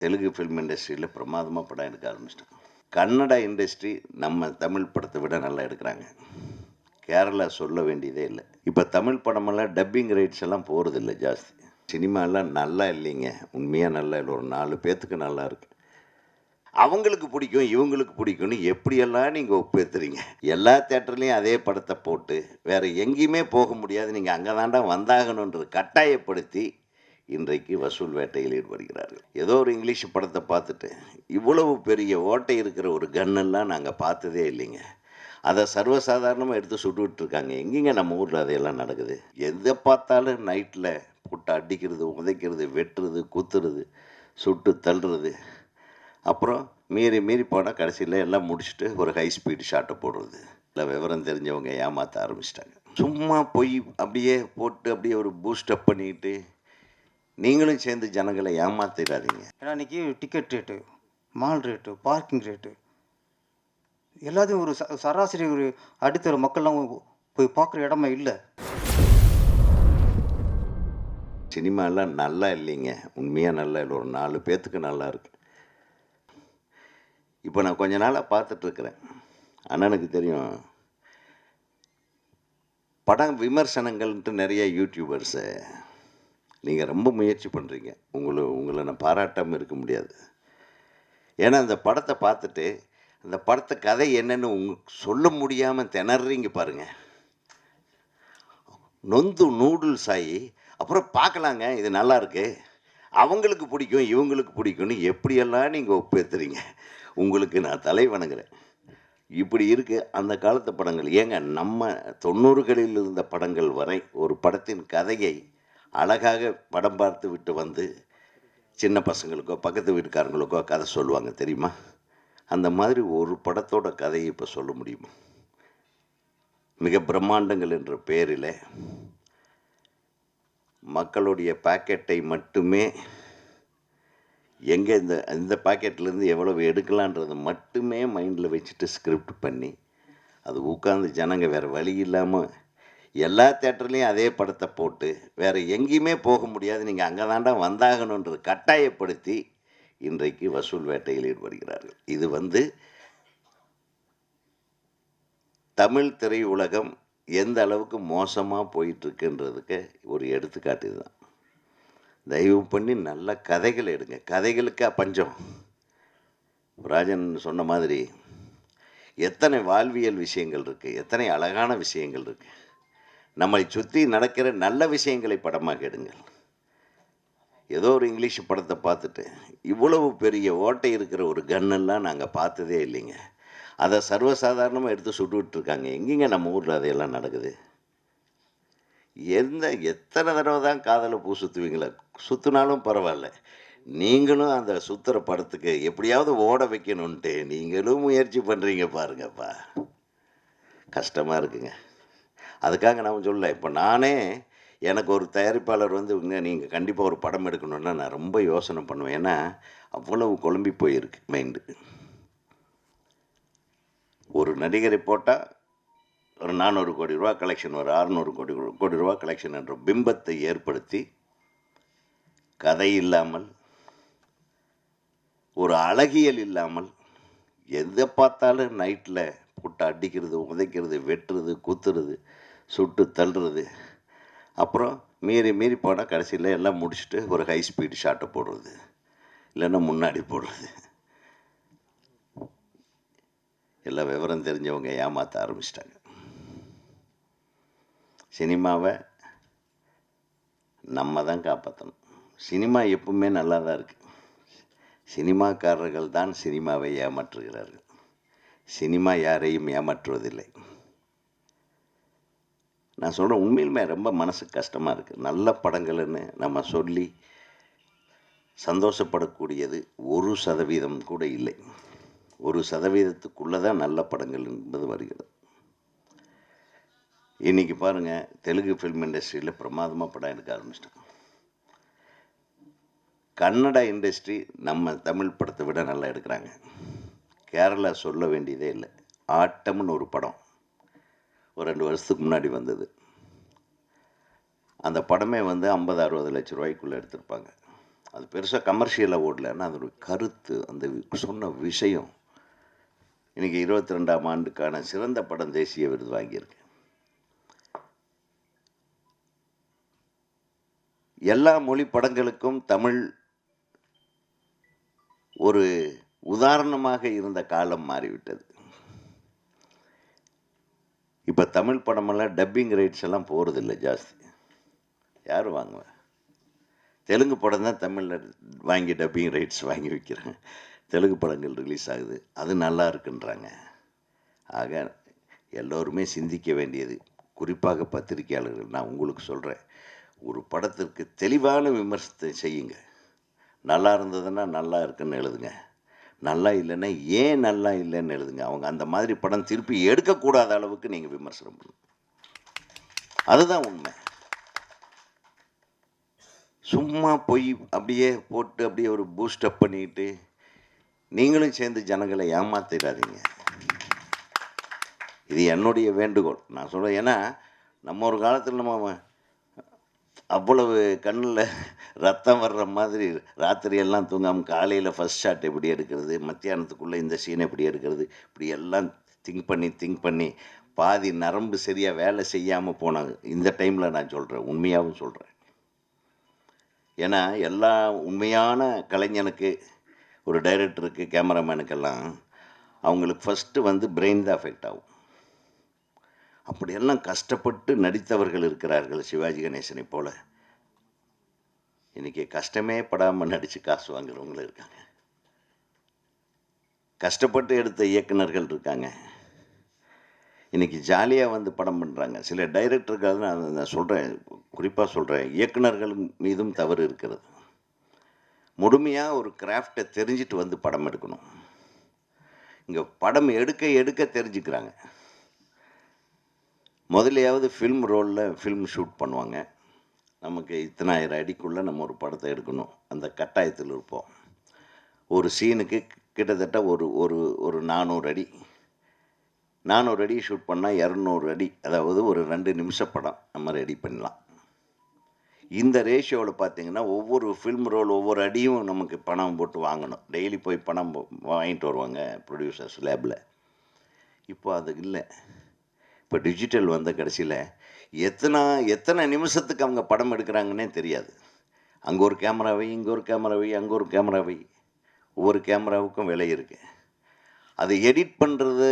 Telugu film இண்டஸ்ட்ரியில் பிரமாதமாக படம் எடுக்க ஆரம்பிச்சிட்டோம். கன்னடா இண்டஸ்ட்ரி நம்ம தமிழ் படத்தை விட நல்லா எடுக்கிறாங்க. கேரளா சொல்ல வேண்டியதே இல்லை. இப்போ தமிழ் படமெல்லாம் டப்பிங் ரைட்ஸ் எல்லாம் போகிறதில்ல ஜாஸ்தி. சினிமாலாம் நல்லா இல்லைங்க, உண்மையாக நல்லா இல்லை. ஒரு 4 பேர்த்துக்கு நல்லா இருக்கு. அவங்களுக்கு பிடிக்கும், இவங்களுக்கு பிடிக்கும்னு எப்படியெல்லாம் நீங்கள் ஒப்பேத்துறீங்க? எல்லா தேட்டர்லேயும் அதே படத்தை போட்டு வேறு எங்கேயுமே போக முடியாது, நீங்கள் அங்கே தாண்டா வந்தாகணுன்றது கட்டாயப்படுத்தி இன்றைக்கு வசூல் வேட்டையில் ஈடுபடுகிறார்கள். ஏதோ ஒரு இங்கிலீஷ் படத்தை பார்த்துட்டு இவ்வளவு பெரிய ஓட்டை இருக்கிற ஒரு கன்னெல்லாம் நாங்கள் பார்த்ததே இல்லைங்க. அதை சர்வசாதாரணமாக எடுத்து சுட்டுக்கிட்டு இருக்காங்க. எங்கேங்க நம்ம ஊரில் அதையெல்லாம் நடக்குது? எதை பார்த்தாலும் நைட்டில் போட்டு அடிக்கிறது, உதைக்கிறது, வெட்டுறது, குத்துறது, சுட்டு தள்ளுறது. அப்புறம் மீறி மீறி போனால் கடைசியில் எல்லாம் முடிச்சுட்டு ஒரு ஹை ஸ்பீடு ஷாட்டை போடுறது. இல்லை, விவரம் தெரிஞ்சவங்க ஏமாற்ற ஆரம்பிச்சிட்டாங்க. சும்மா போய் அப்படியே போட்டு அப்படியே ஒரு பூஸ்டப் பண்ணிக்கிட்டு நீங்களும் சேர்ந்து ஜனங்களை ஏமாத்திடாதீங்க. ஏன்னா இன்றைக்கி ticket rate, mall rate, parking rate எல்லாத்தையும் ஒரு சராசரி ஒரு அடித்தர மக்கள்லாம் போய் பார்க்குற இடமா இல்லை. சினிமாலாம் நல்லா இல்லைங்க, உண்மையாக நல்லா இல்லை. ஒரு 4 பேர்த்துக்கு நல்லா இருக்கு. இப்போ நான் கொஞ்ச நாளாக பார்த்துட்ருக்குறேன். அண்ணனுக்கு தெரியும், படம் விமர்சனங்கள்ன்ட்டு நிறைய யூடியூபர்ஸை நீங்கள் ரொம்ப முயற்சி பண்ணுறீங்க. உங்களை நான் பாராட்டாமல் இருக்க முடியாது. ஏன்னா அந்த படத்தை பார்த்துட்டு அந்த படத்தை கதை என்னன்னு சொல்ல முடியாமல் திணறீங்க பாருங்கள். நொந்து நூடுல்ஸ் ஆகி அப்புறம் பார்க்கலாங்க, இது நல்லா இருக்கு, அவங்களுக்கு பிடிக்கும், இவங்களுக்கு பிடிக்கும்னு எப்படியெல்லாம் நீங்கள் ஒப்பேத்துறீங்க? உங்களுக்கு நான் தலை வணங்குறேன். இப்படி இருக்குது அந்த காலத்து படங்கள். ஏங்க, நம்ம 90களில் இருந்த படங்கள் வரை ஒரு படத்தின் கதையை அழகாக படம் பார்த்து விட்டு வந்து சின்ன பசங்களுக்கோ பக்கத்து வீட்டுக்காரங்களுக்கோ கதை சொல்லுவாங்க தெரியுமா? அந்த மாதிரி ஒரு படத்தோட கதையை இப்போ சொல்ல முடியுமா? மிக பிரம்மாண்டங்கள் என்ற பெயரில் மக்களுடைய பாக்கெட்டை மட்டுமே, எங்கே இந்த பாக்கெட்லேருந்து எவ்வளவு எடுக்கலான்றதை மட்டுமே மைண்டில் வச்சுட்டு ஸ்கிரிப்ட் பண்ணி அது உட்காந்து ஜனங்க வேறு வழி இல்லாமல் எல்லா தேட்டர்லேயும் அதே படத்தை போட்டு வேறு எங்கேயுமே போக முடியாது, நீங்கள் அங்கே தாண்டா வந்தாகணுன்றது கட்டாயப்படுத்தி இன்றைக்கு வசூல் வேட்டையில் ஈடுபடுகிறார்கள். இது தமிழ் திரையுலகம் எந்த அளவுக்கு மோசமாக போயிட்டுருக்குன்றதுக்கு ஒரு எடுத்துக்காட்டு இதுதான். தயவு பண்ணி நல்ல கதைகள் எடுங்க. கதைகளுக்கு பஞ்சம். ராஜன் சொன்ன மாதிரி எத்தனை வாழ்வியல் விஷயங்கள் இருக்குது, எத்தனை அழகான விஷயங்கள் இருக்குது. நம்மளை சுற்றி நடக்கிற நல்ல விஷயங்களை படமாக எடுங்கள். ஏதோ ஒரு இங்கிலீஷ் படத்தை பார்த்துட்டு இவ்வளவு பெரிய ஓட்டை இருக்கிற ஒரு கன்னெல்லாம் நாங்கள் பார்த்ததே இல்லைங்க. அதை சர்வசாதாரணமாக எடுத்து சுட்டுக்கிட்டு இருக்காங்க. எங்கேங்க நம்ம ஊரில் அதையெல்லாம் நடக்குது? எத்தனை தடவை தான் காதலை பூ சுற்றுவீங்களா? சுற்றினாலும் பரவாயில்ல, நீங்களும் அந்த சுற்றுற படத்துக்கு எப்படியாவது ஓட வைக்கணுன்ட்டு நீங்களும் முயற்சி பண்ணுறீங்க பாருங்கப்பா. கஷ்டமாக இருக்குங்க. அதுக்காக நான் சொல்லலை. இப்போ நானே, எனக்கு ஒரு தயாரிப்பாளர் நீங்கள் கண்டிப்பாக ஒரு படம் எடுக்கணுன்னா நான் ரொம்ப யோசனை பண்ணுவேன். ஏன்னா அவ்வளவு குழம்பி போயிருக்கு மைண்டு. ஒரு நடிகரை போட்டால் ஒரு 400 கோடி ரூபா கலெக்ஷன், ஒரு 600 கோடி ரூபா கலெக்ஷன் என்ற பிம்பத்தை ஏற்படுத்தி கதை இல்லாமல், ஒரு அழகியல் இல்லாமல், எதை பார்த்தாலும் நைட்டில் போட்டு அடிக்கிறது, உதைக்கிறது, வெட்டுறது, குத்துறது, சுட்டு தள்ளுறது. அப்புறம் மீறி மீறி போனால் கடைசியில் எல்லாம் முடிச்சுட்டு ஒரு ஹை ஸ்பீடு ஷாட்டை போடுறது, இல்லைன்னா முன்னாடி போடுறது. எல்லாம் விவரம் தெரிஞ்சவங்க ஏமாற்ற ஆரம்பிச்சிட்டாங்க. சினிமாவை நம்ம தான் காப்பாற்றணும். சினிமா எப்பவுமே நல்லா தான் இருக்குது. சினிமாக்காரர்கள் தான் சினிமாவை ஏமாற்றுகிறார்கள். சினிமா யாரையும் ஏமாற்றுவதில்லை. நான் சொல்கிறேன், உண்மையிலுமே ரொம்ப மனசுக்கு கஷ்டமாக இருக்குது. நல்ல படங்கள்னு நம்ம சொல்லி சந்தோஷப்படக்கூடியது 1% கூட இல்லை. 1%க்குள்ளே தான் நல்ல படங்கள் என்பது வருகிறது. இன்றைக்கி பாருங்கள், தெலுங்கு ஃபில்ம் இண்டஸ்ட்ரியில் பிரமாதமாக படம் எடுக்க ஆரம்பிச்சிட்டோம். கன்னடா இண்டஸ்ட்ரி நம்ம தமிழ் படத்தை விட நல்லா எடுக்கிறாங்க. கேரளா சொல்ல வேண்டியதே இல்லை. ஆட்டம்னு ஒரு படம் ஒரு 2 வருஷத்துக்கு முன்னாடி வந்தது. அந்த படமே 50-60 லட்ச ரூபாய்க்குள்ளே எடுத்திருப்பாங்க. அது பெருசாக கமர்ஷியலாக ஓடல. ஆனால் அதோட கருத்து, அந்த சொன்ன விஷயம் இன்றைக்கி 22ஆம் ஆண்டுக்கான சிறந்த படம் தேசிய விருது வாங்கியிருக்கு. எல்லா மொழி படங்களுக்கும் தமிழ் ஒரு உதாரணமாக இருந்த காலம் மாறிவிட்டது. இப்போ தமிழ் படமெல்லாம் டப்பிங் ரைட்ஸ் எல்லாம் போகிறதில்ல ஜாஸ்தி. யார் வாங்குவா? தெலுங்கு படம் தான் தமிழில் வாங்கி டப்பிங் ரைட்ஸ் வாங்கி வைக்கிறாங்க. தெலுங்கு படங்கள் ரிலீஸ் ஆகுது, அது நல்லா இருக்குன்றாங்க. ஆக எல்லோருமே சிந்திக்க வேண்டியது, குறிப்பாக பத்திரிகையாளர்கள், நான் உங்களுக்கு சொல்கிறேன், ஒரு படத்திற்கு தெளிவான விமர்சனத்தை செய்யுங்க. நல்லா இருந்ததுன்னா நல்லா இருக்குன்னு எழுதுங்க, நல்லா இல்லைன்னா ஏன் நல்லா இல்லைன்னு எழுதுங்க. அவங்க அந்த மாதிரி படம் திருப்பி எடுக்கக்கூடாத அளவுக்கு நீங்கள் விமர்சனம் பண்ணுங்க. அதுதான் உண்மை. சும்மா போய் அப்படியே போட்டு அப்படியே ஒரு பூஸ்டப் பண்ணிட்டு நீங்களும் சேர்ந்து ஜனங்களை ஏமாத்திடாதீங்க. இது என்னுடைய வேண்டுகோள். நான் சொல்கிறேன், ஏன்னா நம்ம ஒரு காலத்தில் நம்ம அவ்வளவு கண்ணில் ரத்தம் வர்ற மாதிரி ராத்திரியெல்லாம் தூங்காமல் காலையில் ஃபஸ்ட் ஷாட் எப்படி எடுக்கிறது, மத்தியானத்துக்குள்ளே இந்த சீன் எப்படி எடுக்கிறது, இப்படி எல்லாம் திங்க் பண்ணி பாதி நரம்பு சரியாக வேலை செய்யாமல் போனாங்க. இந்த டைமில் நான் சொல்கிறேன், உண்மையாகவும் சொல்கிறேன். ஏன்னா எல்லா உண்மையான கலைஞனுக்கு, ஒரு டைரக்டருக்கு, கேமராமேனுக்கெல்லாம் அவங்களுக்கு ஃபஸ்ட்டு வந்து பிரெயின் தான் அஃபெக்ட் ஆகும். அப்படியெல்லாம் கஷ்டப்பட்டு நடித்தவர்கள் இருக்கிறார்கள். சிவாஜி கணேசனை போல இன்றைக்கி கஷ்டமே படாமல் நடித்து காசு வாங்குறவங்களும் இருக்காங்க. கஷ்டப்பட்டு எடுத்த இயக்குனர்கள் இருக்காங்க. இன்றைக்கி ஜாலியாக வந்து படம் பண்ணுறாங்க. சில டைரக்டர்கள், நான் சொல்கிறேன், குறிப்பாக சொல்கிறேன், இயக்குனர்கள் மீதும் தவறு இருக்கிறது. முழுமையாக ஒரு கிராஃப்டை தெரிஞ்சிட்டு வந்து படம் எடுக்கணும். இங்கே படம் எடுக்க தெரிஞ்சுக்கிறாங்க. முதலையாவது ஃபில்ம் ரோலில் ஃபில்ம் ஷூட் பண்ணுவாங்க. நமக்கு இத்தனாயிரம் அடிக்குள்ளே நம்ம ஒரு படத்தை எடுக்கணும், அந்த கட்டாயத்தில் இருப்போம். ஒரு சீனுக்கு கிட்டத்தட்ட ஒரு ஒரு ஒரு 400 அடி ஷூட் பண்ணால் 200 அடி, அதாவது ஒரு 2 நிமிஷ படம் நம்ம ரெடி பண்ணலாம். இந்த ரேஷியோவில் பார்த்திங்கன்னா ஒவ்வொரு ஃபில்ம் ரோல், ஒவ்வொரு அடியும் நமக்கு பணம் போட்டு வாங்கணும். டெய்லி போய் பணம் வாங்கிட்டு வருவாங்க ப்ரொடியூசர்ஸ் லேபில். இப்போ அது இல்லை. இப்போ டிஜிட்டல் வந்த கடைசியில் எத்தனை நிமிஷத்துக்கு அவங்க படம் எடுக்கிறாங்கன்னே தெரியாது. அங்கே ஒரு கேமராவை, இங்கே ஒரு கேமராவை, அங்கே ஒரு கேமராவை, ஒவ்வொரு கேமராவுக்கும் விலை இருக்குது. அதை எடிட் பண்ணுறது,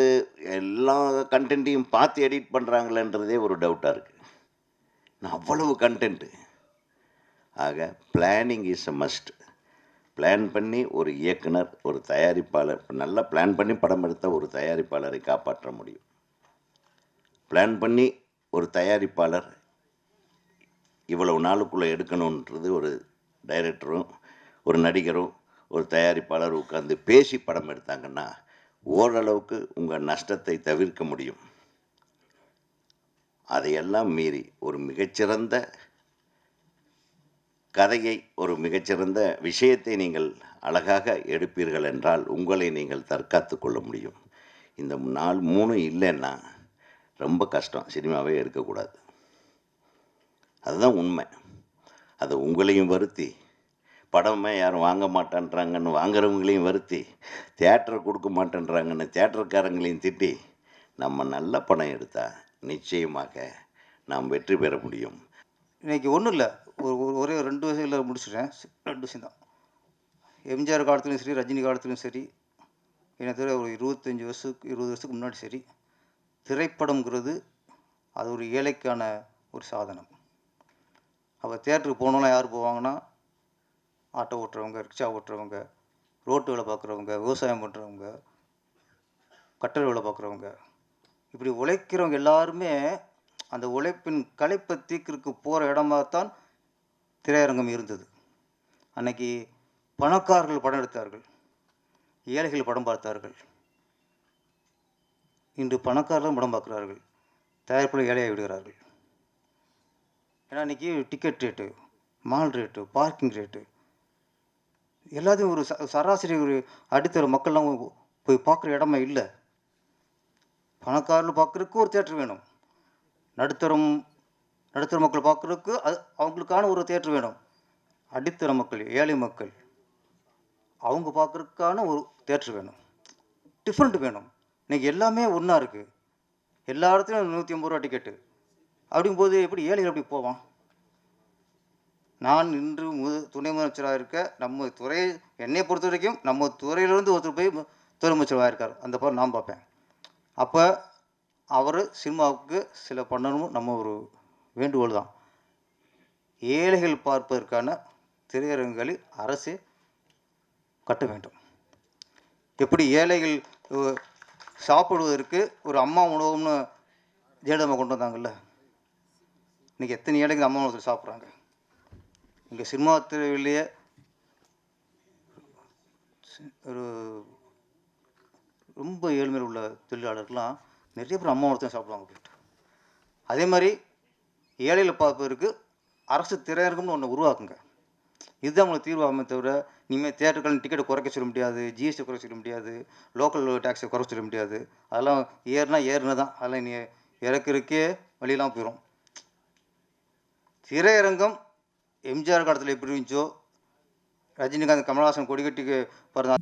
எல்லா கண்டென்ட்டையும் பார்த்து எடிட் பண்ணுறாங்களேன்றதே ஒரு டவுட்டாக இருக்குது. நான் அவ்வளவு கண்டென்ட்டு. ஆக planning is a must. Plan பண்ணி ஒரு இயக்குனர், ஒரு தயாரிப்பாளர், நல்லா பிளான் பண்ணி படம் எடுத்த ஒரு தயாரிப்பாளரை காப்பாற்ற முடியும். பிளான் பண்ணி ஒரு தயாரிப்பாளர் இவ்வளவு நாளுக்குள்ளே எடுக்கணுன்றது ஒரு டைரக்டரும், ஒரு நடிகரும், ஒரு தயாரிப்பாளர் உட்கார்ந்து பேசி படம் எடுத்தாங்கன்னா ஓரளவுக்கு உங்கள் நஷ்டத்தை தவிர்க்க முடியும். அதையெல்லாம் மீறி ஒரு மிகச்சிறந்த கதையை, ஒரு மிகச்சிறந்த விஷயத்தை நீங்கள் அழகாக எடுப்பீர்கள் என்றால் உங்களை நீங்கள் தற்காத்து கொள்ள முடியும். இந்த 3 இல்லைன்னா ரொம்ப கஷ்டம். சினிமாவே எடுக்கக்கூடாது. அதுதான் உண்மை. அது உங்களையும் வருத்தி, படமே யாரும் வாங்க மாட்டேன்றாங்கன்னு வாங்குறவங்களையும் வருத்தி, தியேட்டரை கொடுக்க மாட்டேன்றாங்கன்னு தியேட்டருக்காரங்களையும் திட்டி, நம்ம நல்ல படம் எடுத்தால் நிச்சயமாக நாம் வெற்றி பெற முடியும். இன்றைக்கி ஒன்றும் இல்லை, ஒரே 2 விஷயத்தில் முடிச்சிட்டேன். 2 விஷயம் தான். எம்ஜிஆர் காலத்துலையும் சரி, ரஜினி காலத்துலையும் சரி, என்னை தவிர ஒரு 20 வருஷத்துக்கு முன்னாடி சரி, திரைப்படம்ங்கிறது அது ஒரு ஏழைக்கான ஒரு சாதனம். அப்போ தியேட்டருக்கு போனோம்னா யார் போவாங்கன்னா, ஆட்டோ ஓட்டுறவங்க, ரிக்ஷா ஓட்டுறவங்க, ரோட்டு வேலை பார்க்குறவங்க, விவசாயம் பண்ணுறவங்க, கட்டட வேலை பார்க்குறவங்க, இப்படி உழைக்கிறவங்க எல்லாருமே அந்த உழைப்பின் களைப்பை தீர்க்கறதுக்கு போகிற இடமாகத்தான் திரையரங்கம் இருந்தது. அன்னைக்கு பணக்காரர்கள் படம் எடுத்தார்கள், ஏழைகள் படம் பார்த்தார்கள். இன்று பணக்காரர்களும் படம் பார்க்குறார்கள், தயாரிப்பில் ஏழையாக விடுகிறார்கள். ஏன்னா இன்றைக்கி ticket rate, mall rate, parking rate எல்லாத்தையும் ஒரு சராசரி ஒரு அடித்தர மக்கள்லாம் போய் பார்க்குற இடமே இல்லை. பணக்காரர்கள் பார்க்குறதுக்கு ஒரு தியேட்டர் வேணும், நடுத்தர மக்கள் பார்க்குறதுக்கு அவங்களுக்கான ஒரு தியேட்டர் வேணும். அடித்தர மக்கள், ஏழை மக்கள் அவங்க பார்க்குறதுக்கான ஒரு தேட்டர் வேணும். டிஃப்ரெண்ட் வேணும். இன்னைக்கு எல்லாமே ஒன்றா இருக்குது. எல்லா இடத்துலையும் 150 ரூபா டிக்கெட்டு. அப்படிங்கும்போது எப்படி ஏழைகள் எப்படி போவான்? நான் இன்று துணை முதலமைச்சராக இருக்க நம்ம துறை என்னை பொறுத்த வரைக்கும் நம்ம துறையிலேருந்து ஒருத்தர் போய் துணை முதலமைச்சராக இருக்கார். அந்த படம் நான் பார்ப்பேன். அப்போ அவர் சினிமாவுக்கு சில பண்ணணும் நம்ம ஒரு வேண்டுகோள் தான். ஏழைகள் பார்ப்பதற்கான திரையரங்குகளை அரசு கட்ட வேண்டும். எப்படி ஏழைகள் சாப்பிடுவதற்கு ஒரு அம்மா உணவகம்னு ஜெயலலிதா கொண்டு வந்தாங்கல்ல, இன்றைக்கி எத்தனை ஏழைகள் அம்மா உணவகத்தில் சாப்பிட்றாங்க. இங்கே சினிமா துறையிலேயே ஒரு ரொம்ப ஏழ்மையில் உள்ள தொழிலாளர்கள்லாம் நிறைய பேர் அம்மா உணவகத்தில் சாப்பிடுவாங்க போயிட்டு. அதே மாதிரி ஏழைகளை பார்ப்பதற்கு அரசு திரையரங்கம்னு ஒன்று உருவாக்குங்க. இதுதான் உங்களுக்கு தீர்வாகுமே தவிர இனிமேல் தியேட்டர்கள் டிக்கெட்டை குறைக்க சொல்ல முடியாது, ஜிஎஸ்டி குறைக்க சொல்ல முடியாது, லோக்கல் டேக்ஸை குறைக்க சொல்ல முடியாது. அதெல்லாம் ஏறுனா தான். அதெல்லாம் நீ இறக்குறக்கே வழியெல்லாம் போயிடும். திரையரங்கம் எம்ஜிஆர் காலத்தில் எப்படி இருந்துச்சோ, ரஜினிகாந்த் கமலஹாசன் கொடிக்கட்டிக்கு பிறந்த